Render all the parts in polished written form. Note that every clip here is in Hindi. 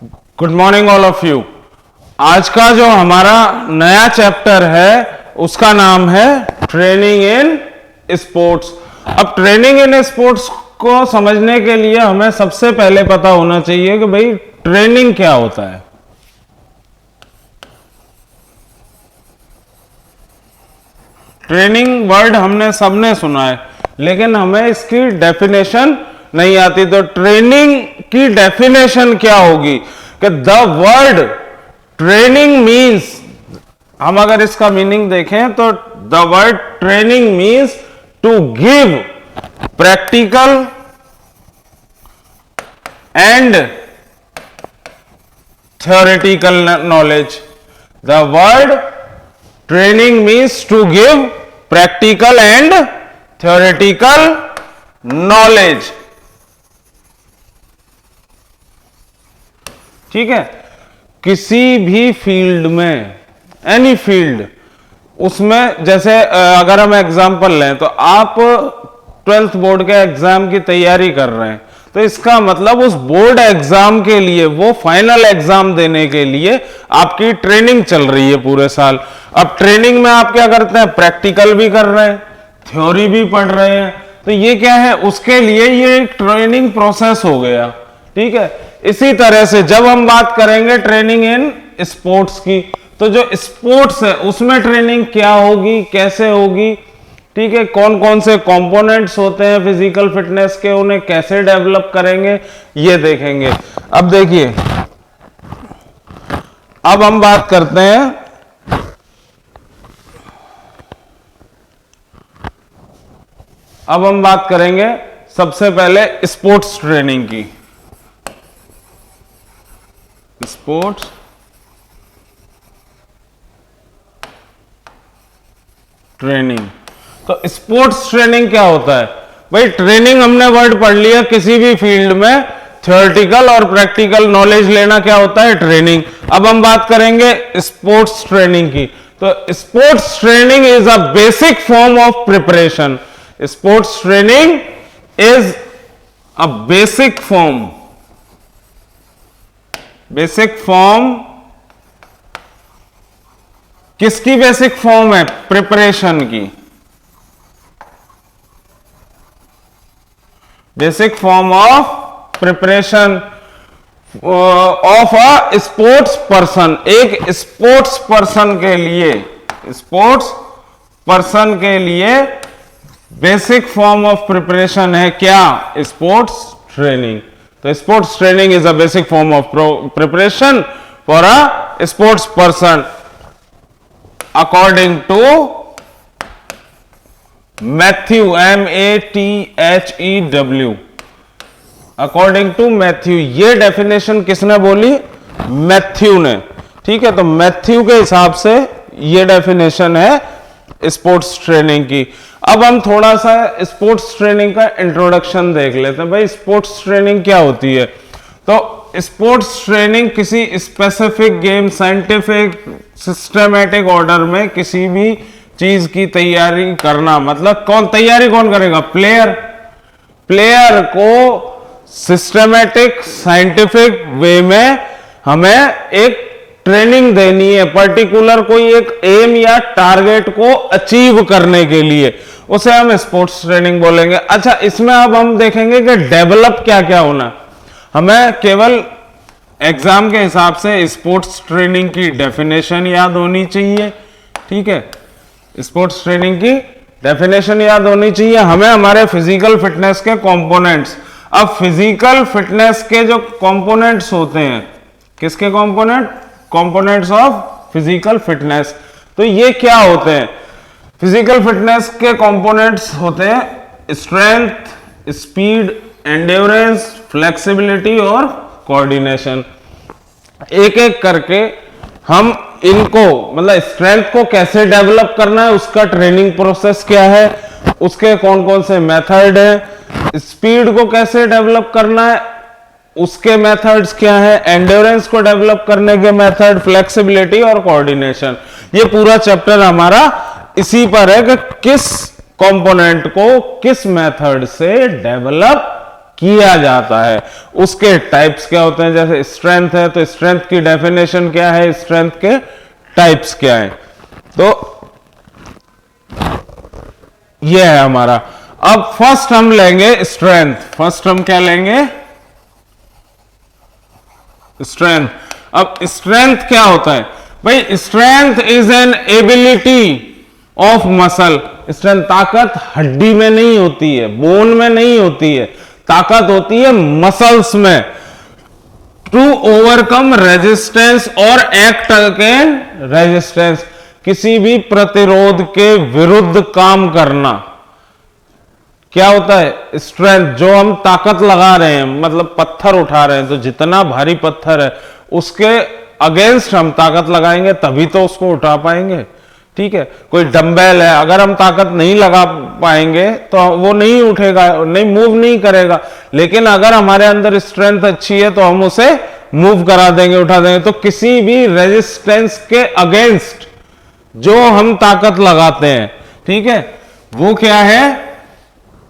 Good morning all of you. आज का जो हमारा नया चैप्टर है उसका नाम है ट्रेनिंग इन स्पोर्ट्स। अब ट्रेनिंग इन स्पोर्ट्स को समझने के लिए हमें सबसे पहले पता होना चाहिए कि भाई ट्रेनिंग क्या होता है। ट्रेनिंग वर्ड हमने सबने सुना है, लेकिन हमें इसकी डेफिनेशन नहीं आती। तो ट्रेनिंग की डेफिनेशन क्या होगी कि द वर्ड ट्रेनिंग मीन्स, हम अगर इसका मीनिंग देखें तो the word training means to give practical and theoretical knowledge. The word training means to give practical and theoretical knowledge. ठीक है, किसी भी फील्ड में, एनी फील्ड, उसमें जैसे अगर हम एग्जांपल लें तो आप 12th बोर्ड के एग्जाम की तैयारी कर रहे हैं, तो इसका मतलब उस बोर्ड एग्जाम के लिए, वो फाइनल एग्जाम देने के लिए आपकी ट्रेनिंग चल रही है पूरे साल। अब ट्रेनिंग में आप क्या करते हैं, प्रैक्टिकल भी कर रहे हैं, थ्योरी भी पढ़ रहे हैं, तो ये क्या है, उसके लिए ये एक ट्रेनिंग प्रोसेस हो गया। ठीक है, इसी तरह से जब हम बात करेंगे ट्रेनिंग इन स्पोर्ट्स की, तो जो स्पोर्ट्स है उसमें ट्रेनिंग क्या होगी, कैसे होगी, ठीक है, कौन कौन से कंपोनेंट्स होते हैं फिजिकल फिटनेस के, उन्हें कैसे डेवलप करेंगे, ये देखेंगे। अब देखिए, अब हम बात करते हैं अब हम बात करेंगे सबसे पहले स्पोर्ट्स ट्रेनिंग की। स्पोर्ट्स ट्रेनिंग, तो स्पोर्ट्स ट्रेनिंग क्या होता है भाई? ट्रेनिंग हमने वर्ड पढ़ लिया, किसी भी फील्ड में थ्योरेटिकल और प्रैक्टिकल नॉलेज लेना क्या होता है, ट्रेनिंग। अब हम बात करेंगे स्पोर्ट्स ट्रेनिंग की। तो sports training is a basic form of preparation. Sports training is a basic form किसकी बेसिक फॉर्म है? प्रिपरेशन की। Basic form of preparation of a sports person. एक स्पोर्ट्स पर्सन के लिए बेसिक फॉर्म ऑफ प्रिपरेशन है क्या? Sports training. तो sports training is a basic form of preparation for a sports person according to Matthew, MATHEW, according to Matthew. ये डेफिनेशन किसने बोली? मैथ्यू ने। ठीक है, तो मैथ्यू के हिसाब से ये डेफिनेशन है स्पोर्ट्स ट्रेनिंग की। अब हम थोड़ा सा स्पोर्ट्स ट्रेनिंग का इंट्रोडक्शन देख लेते हैं। भाई स्पोर्ट्स ट्रेनिंग क्या होती है? तो स्पोर्ट्स ट्रेनिंग किसी specific game, scientific systematic order में किसी भी चीज की तैयारी करना, मतलब तैयारी कौन करेगा? प्लेयर को सिस्टमैटिक साइंटिफिक वे में हमें एक ट्रेनिंग देनी है, पर्टिकुलर कोई एक एम या टारगेट को अचीव करने के लिए, उसे हम स्पोर्ट्स ट्रेनिंग बोलेंगे। अच्छा, इसमें अब हम देखेंगे कि डेवलप क्या क्या होना। हमें केवल एग्जाम के हिसाब से स्पोर्ट्स ट्रेनिंग की डेफिनेशन याद होनी चाहिए। ठीक है, स्पोर्ट्स ट्रेनिंग की डेफिनेशन याद होनी चाहिए। हमें हमारे फिजिकल फिटनेस के कंपोनेंट्स, अब फिजिकल फिटनेस के जो कंपोनेंट्स होते हैं, किसके कंपोनेंट्स ऑफ फिजिकल फिटनेस, तो ये क्या होते हैं? फिजिकल फिटनेस के कंपोनेंट्स होते हैं स्ट्रेंथ, स्पीड, एंड्योरेंस, फ्लेक्सिबिलिटी और कोऑर्डिनेशन। एक एक करके हम इनको, मतलब स्ट्रेंथ को कैसे डेवलप करना है, उसका ट्रेनिंग प्रोसेस क्या है, उसके कौन कौन से मेथड है, स्पीड को कैसे डेवलप करना है, उसके मेथड्स क्या है, एंड्योरेंस को डेवलप करने के मेथड, फ्लेक्सिबिलिटी और कोऑर्डिनेशन। ये पूरा चैप्टर हमारा इसी पर है कि किस कंपोनेंट को किस मेथड से डेवलप किया जाता है। उसके टाइप्स क्या होते हैं, जैसे स्ट्रेंथ है तो स्ट्रेंथ की डेफिनेशन क्या है, स्ट्रेंथ के टाइप्स क्या है, तो ये है हमारा। अब फर्स्ट हम लेंगे स्ट्रेंथ। फर्स्ट हम क्या लेंगे, स्ट्रेंथ। अब स्ट्रेंथ क्या होता है भाई, strength is an ability of muscle. Strength, ताकत हड्डी में नहीं होती है, बोन में नहीं होती है, ताकत होती है मसल्स में। टू ओवरकम रेजिस्टेंस और एक्ट अगेंस्ट रेजिस्टेंस, किसी भी प्रतिरोध के विरुद्ध काम करना। क्या होता है स्ट्रेंथ, जो हम ताकत लगा रहे हैं, मतलब पत्थर उठा रहे हैं, तो जितना भारी पत्थर है उसके अगेंस्ट हम ताकत लगाएंगे तभी तो उसको उठा पाएंगे। ठीक है, कोई डंबल है, अगर हम ताकत नहीं लगा पाएंगे तो वो नहीं उठेगा, नहीं मूव नहीं करेगा। लेकिन अगर हमारे अंदर स्ट्रेंथ अच्छी है तो हम उसे मूव करा देंगे, उठा देंगे। तो किसी भी रेजिस्टेंस के अगेंस्ट जो हम ताकत लगाते हैं, ठीक है, वो क्या है,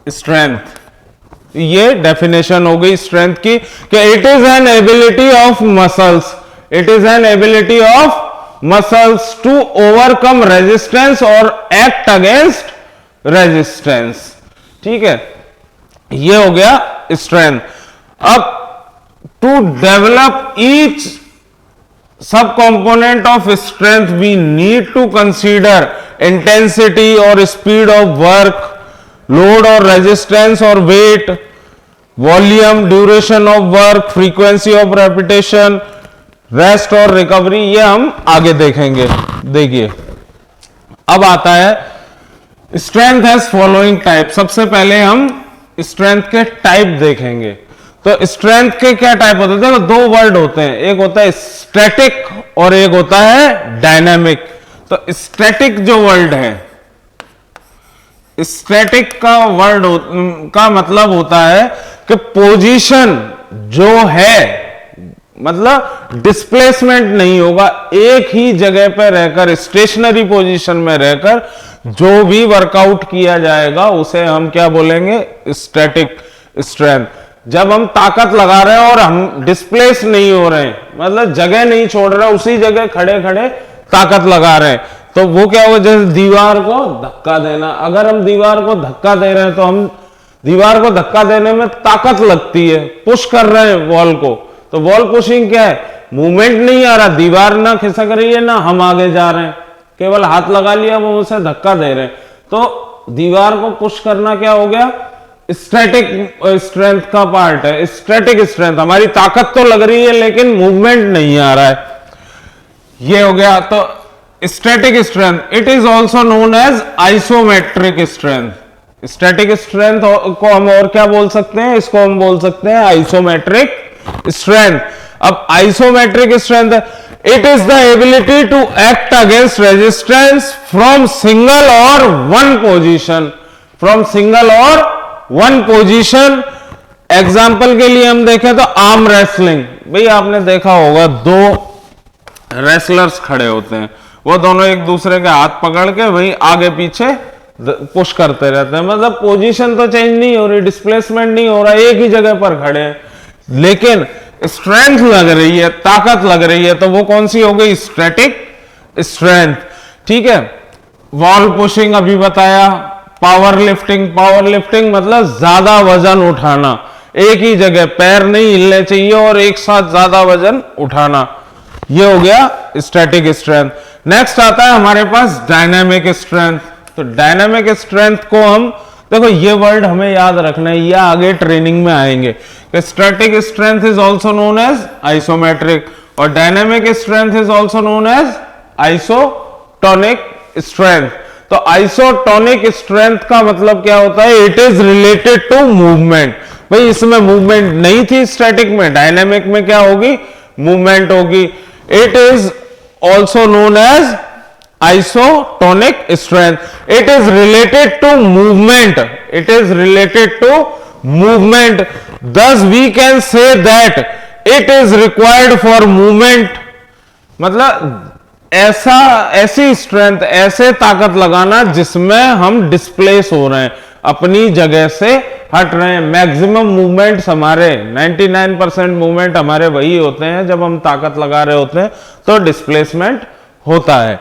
स्ट्रेंथ। ये डेफिनेशन हो गई स्ट्रेंथ की कि it is an ability of muscles, it is an ability of muscles to overcome resistance और एक्ट अगेंस्ट रेजिस्टेंस। ठीक है, ये हो गया स्ट्रेंथ। अब to develop each sub component of strength we need to consider intensity और स्पीड ऑफ वर्क, लोड और रेजिस्टेंस और weight, volume, duration of work, frequency of repetition, rest और रिकवरी। ये हम आगे देखेंगे। देखिए अब आता है स्ट्रेंथ हैज फॉलोइंग टाइप। सबसे पहले हम स्ट्रेंथ के टाइप देखेंगे। तो स्ट्रेंथ के क्या टाइप होते हैं, देखो दो वर्ड होते हैं, एक होता है स्टैटिक और एक होता है डायनामिक। तो स्टैटिक जो वर्ड है, स्टैटिक का वर्ड का मतलब होता है कि पोजीशन जो है, मतलब डिस्प्लेसमेंट नहीं होगा, एक ही जगह पर रहकर, स्टेशनरी पोजीशन में रहकर जो भी वर्कआउट किया जाएगा उसे हम क्या बोलेंगे, स्टैटिक स्ट्रेंथ। जब हम ताकत लगा रहे हैं और हम डिस्प्लेस नहीं हो रहे हैं, मतलब जगह नहीं छोड़ रहे, उसी जगह खड़े खड़े ताकत लगा रहे हैं, तो वो क्या होगा, जैसे दीवार को धक्का देना। अगर हम दीवार को धक्का दे रहे हैं तो हम दीवार को धक्का देने में ताकत लगती है, पुश कर रहे हैं वॉल को। तो वॉल पुशिंग क्या है, मूवमेंट नहीं आ रहा, दीवार ना खिसक रही है ना हम आगे जा रहे हैं, केवल हाथ लगा लिया, वो उसे धक्का दे रहे हैं। तो दीवार को पुश करना क्या हो गया, स्टैटिक स्ट्रेंथ का पार्ट है। स्टैटिक स्ट्रेंथ, हमारी ताकत तो लग रही है लेकिन मूवमेंट नहीं आ रहा है, ये हो गया। तो static strength, it is also known as isometric strength. Static strength को हम और क्या बोल सकते हैं, इसको हम बोल सकते हैं आइसोमेट्रिक स्ट्रेंथ। अब isometric strength, it is the ability to act against resistance from single और वन पोजीशन, फ्रॉम सिंगल और वन पोजीशन। एग्जाम्पल के लिए हम देखें तो आर्म रेसलिंग, भाई आपने देखा होगा दो रेसलर्स खड़े होते हैं, वो दोनों एक दूसरे के हाथ पकड़ के वही आगे पीछे पुश करते रहते हैं, मतलब पोजीशन तो चेंज नहीं हो रही, डिस्प्लेसमेंट नहीं हो रहा, एक ही जगह पर खड़े हैं, लेकिन स्ट्रेंथ लग रही है, ताकत लग रही है। तो वो कौन सी हो गई, स्टैटिक स्ट्रेंथ। ठीक है, वॉल पुशिंग अभी बताया, पावर लिफ्टिंग, पावर लिफ्टिंग मतलब ज्यादा वजन उठाना, एक ही जगह पैर नहीं हिलने चाहिए और एक साथ ज्यादा वजन उठाना, ये हो गया स्टैटिक स्ट्रेंथ। नेक्स्ट आता है हमारे पास डायनामिक स्ट्रेंथ। तो डायनामिक स्ट्रेंथ को हम, देखो ये वर्ड हमें याद रखना है, ये आगे ट्रेनिंग में आएंगे। Static strength is also known as isometric और dynamic strength is also known as isotonic strength. तो आइसोटोनिक स्ट्रेंथ का मतलब क्या होता है, it is related to movement. भाई इसमें मूवमेंट नहीं थी स्टैटिक में, डायनामिक में क्या होगी, मूवमेंट होगी। It is also known as isotonic strength. It is related to movement. It is related to movement. Thus we can say that it is required for movement. मतलब ऐसी स्ट्रेंथ, ऐसे ताकत लगाना जिसमें हम डिस्प्लेस हो रहे हैं, अपनी जगह से हट रहे हैं। मैक्सिमम मूवमेंट्स हमारे 99% मूवमेंट हमारे वही होते हैं जब हम ताकत लगा रहे होते हैं, तो डिस्प्लेसमेंट होता है।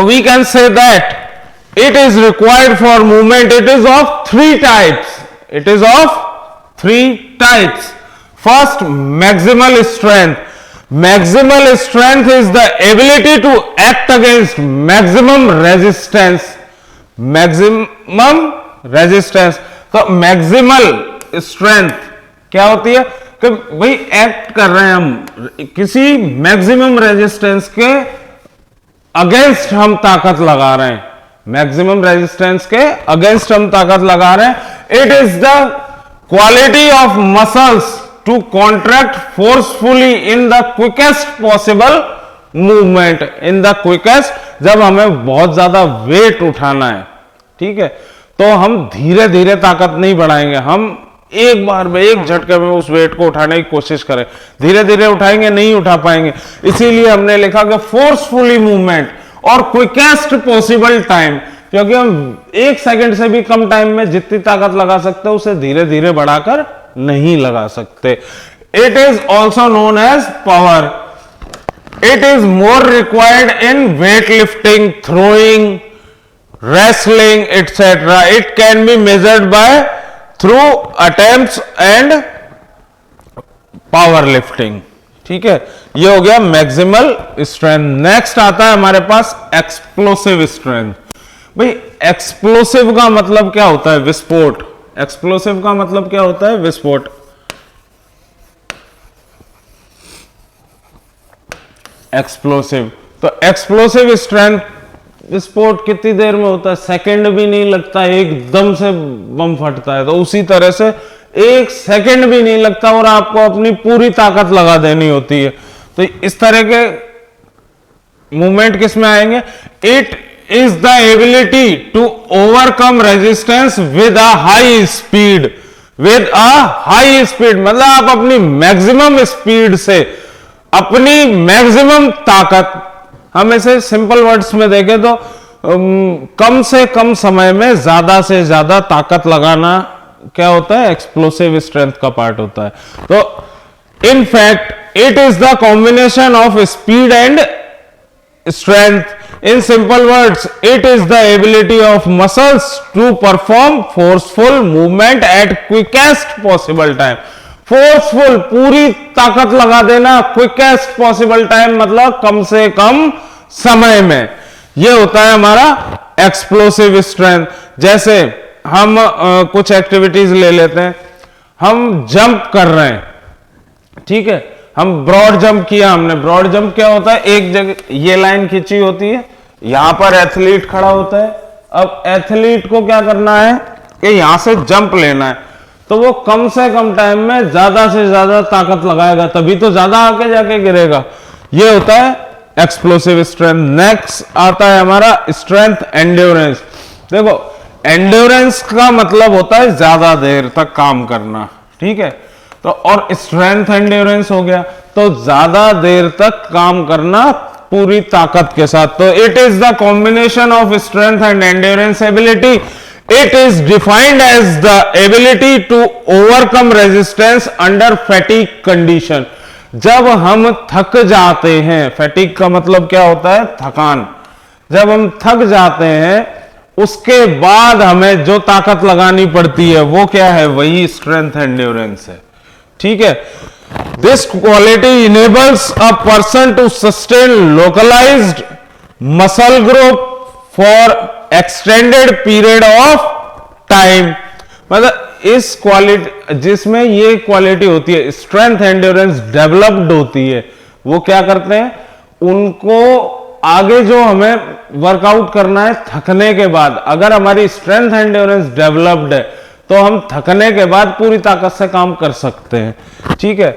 We can say that it is required for movement. It is of three types. It is of three types. First, maximal strength. Maximal strength is the ability to act against maximum resistance. Maximum resistance. तो मैक्सिमल स्ट्रेंथ क्या होती है कि भाई एक्ट कर रहे हैं हम किसी मैक्सिमम रेजिस्टेंस के अगेंस्ट हम ताकत लगा रहे हैं, मैक्सिमम रेजिस्टेंस के अगेंस्ट हम ताकत लगा रहे हैं। It is the quality of muscles to contract forcefully in the quickest possible movement, in the quickest, जब हमें बहुत ज्यादा वेट उठाना है, ठीक है, तो हम धीरे धीरे ताकत नहीं बढ़ाएंगे, हम एक बार में एक झटके में उस वेट को उठाने की कोशिश करें, धीरे धीरे उठाएंगे नहीं उठा पाएंगे। इसीलिए हमने लिखा कि फोर्सफुली मूवमेंट और क्विकेस्ट पॉसिबल टाइम, क्योंकि हम एक सेकंड से भी कम टाइम में जितनी ताकत लगा सकते हैं उसे धीरे धीरे बढ़ाकर नहीं लगा सकते। It is also known as power. It is more required in weight lifting, throwing, wrestling, etc. It can be measured by through attempts and power lifting. ठीक है, ये हो गया मैक्सिमल स्ट्रेंथ। नेक्स्ट आता है हमारे पास एक्सप्लोसिव स्ट्रेंथ। भाई एक्सप्लोसिव का मतलब क्या होता है? विस्फोट। एक्सप्लोसिव का मतलब क्या होता है? विस्फोट। एक्सप्लोसिव, तो एक्सप्लोसिव स्ट्रेंथ, विस्फोट कितनी देर में होता है? सेकंड भी नहीं लगता, एकदम से बम फटता है। तो उसी तरह से एक सेकंड भी नहीं लगता और आपको अपनी पूरी ताकत लगा देनी होती है। तो इस तरह के मूवमेंट किस में आएंगे? It is the ability to overcome resistance with a high speed. With a high speed मतलब आप अपनी मैक्सिमम स्पीड से अपनी मैक्सिमम ताकत, हम इसे सिंपल वर्ड्स में देखें तो कम से कम समय में ज्यादा से ज्यादा ताकत लगाना क्या होता है? एक्सप्लोसिव स्ट्रेंथ का पार्ट होता है। तो in fact it is the combination of speed and strength. In simple words, it is the ability of muscles to perform forceful movement at quickest possible time. Forceful पूरी ताकत लगा देना, quickest possible time मतलब कम से कम समय में, ये होता है हमारा एक्सप्लोसिव स्ट्रेंथ। जैसे हम कुछ एक्टिविटीज ले लेते हैं, हम जंप कर रहे हैं, ठीक है, हम ब्रॉड जंप किया हमने। ब्रॉड जंप क्या होता है? एक जगह ये लाइन खींची होती है, यहां पर एथलीट खड़ा होता है। अब एथलीट को क्या करना है कि यहां से जंप लेना है, तो वो कम से कम टाइम में ज्यादा से ज्यादा ताकत लगाएगा, तभी तो ज्यादा आगे जाके गिरेगा। ये होता है एक्सप्लोसिव स्ट्रेंथ। नेक्स्ट आता है हमारा स्ट्रेंथ एंड्योरेंस। देखो एंड्योरेंस का मतलब होता है ज्यादा देर तक काम करना, ठीक है, तो और स्ट्रेंथ एंड्योरेंस हो गया तो ज्यादा देर तक काम करना पूरी ताकत के साथ। तो it is the combination of strength and endurance ability. It is defined as the ability to overcome resistance under fatigue condition. जब हम थक जाते हैं, फैटिग का मतलब क्या होता है? थकान। जब हम थक जाते हैं उसके बाद हमें जो ताकत लगानी पड़ती है वो क्या है? वही स्ट्रेंथ एंड्योरेंस है, ठीक है। This quality enables a person to sustain localized muscle group for extended period of time. मतलब इस क्वालिटी, जिसमें ये क्वालिटी होती है, स्ट्रेंथ एंड्योरेंस डेवलप्ड होती है, वो क्या करते हैं? उनको आगे जो हमें वर्कआउट करना है थकने के बाद, अगर हमारी स्ट्रेंथ एंड्योरेंस डेवलप्ड है तो हम थकने के बाद पूरी ताकत से काम कर सकते हैं, ठीक है।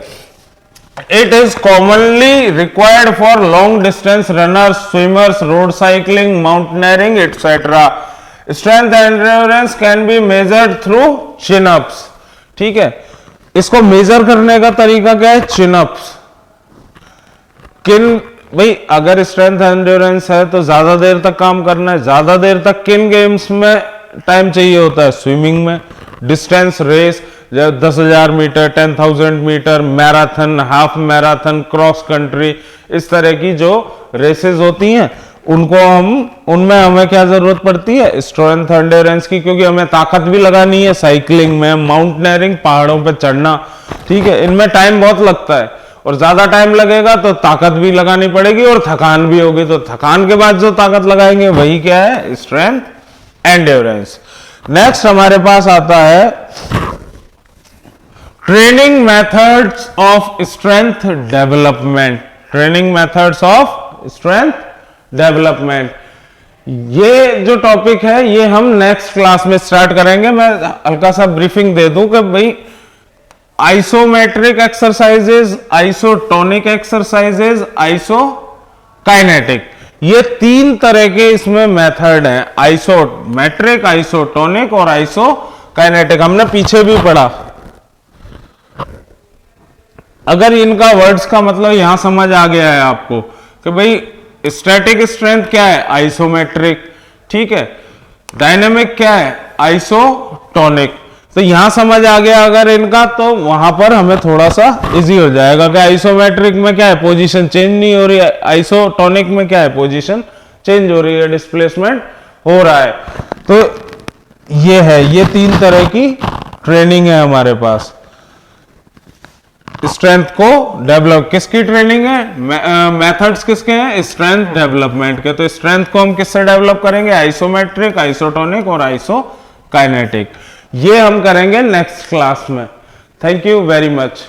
It is commonly required for long distance runners, swimmers, road cycling, mountaineering etcetera. Strength endurance can be measured through chin ups, ठीक है। इसको मेजर करने का तरीका क्या है? Chin ups. किन भाई अगर स्ट्रेंथ एंड्योरेंस है तो ज्यादा देर तक काम करना है, ज्यादा देर तक किन गेम्स में टाइम चाहिए होता है स्विमिंग में। डिस्टेंस रेस, जब 10,000 metre, 10,000 metre, marathon, half marathon, cross country, इस तरह की जो रेसेस होती हैं उनमें हमें क्या जरूरत पड़ती है, स्ट्रेंथ एंड्योरेंस की, क्योंकि हमें ताकत भी लगानी है। साइकिलिंग में, माउंटेनियरिंग, पहाड़ों पे चढ़ना, ठीक है, इनमें टाइम बहुत लगता है और ज्यादा टाइम लगेगा तो ताकत भी लगानी पड़ेगी और थकान भी होगी। तो थकान के बाद जो ताकत लगाएंगे वही क्या है, स्ट्रेंथ एंड्योरेंस। नेक्स्ट हमारे पास आता है training methods of strength development. Training methods of strength development, ये जो टॉपिक है ये हम नेक्स्ट क्लास में स्टार्ट करेंगे। मैं हल्का सा ब्रीफिंग दे दूं कि भाई isometric exercises, isotonic exercises, isokinetic, ये 3 तरह के इसमें मेथड हैं, आइसोमेट्रिक, आइसोटोनिक और आइसोकाइनेटिक। हमने पीछे भी पढ़ा। अगर इनका वर्ड्स का मतलब यहां समझ आ गया है आपको कि भाई स्टैटिक स्ट्रेंथ क्या है, आइसोमेट्रिक, ठीक है, डायनेमिक क्या है, आइसोटोनिक, तो यहां समझ आ गया अगर इनका, तो वहां पर हमें थोड़ा सा इजी हो जाएगा कि आइसोमेट्रिक में क्या है, पोजीशन चेंज नहीं हो रही है, आइसोटोनिक में क्या है, पोजीशन चेंज हो रही है, डिस्प्लेसमेंट हो रहा है। तो ये है, ये 3 तरह की ट्रेनिंग है हमारे पास। स्ट्रेंथ को डेवलप, किसकी ट्रेनिंग है, मेथड्स किसके हैं, स्ट्रेंथ डेवलपमेंट के। तो स्ट्रेंथ को हम किससे डेवलप करेंगे, आइसोमेट्रिक, आइसोटोनिक और आइसोकाइनेटिक। ये हम करेंगे नेक्स्ट क्लास में। Thank you very much.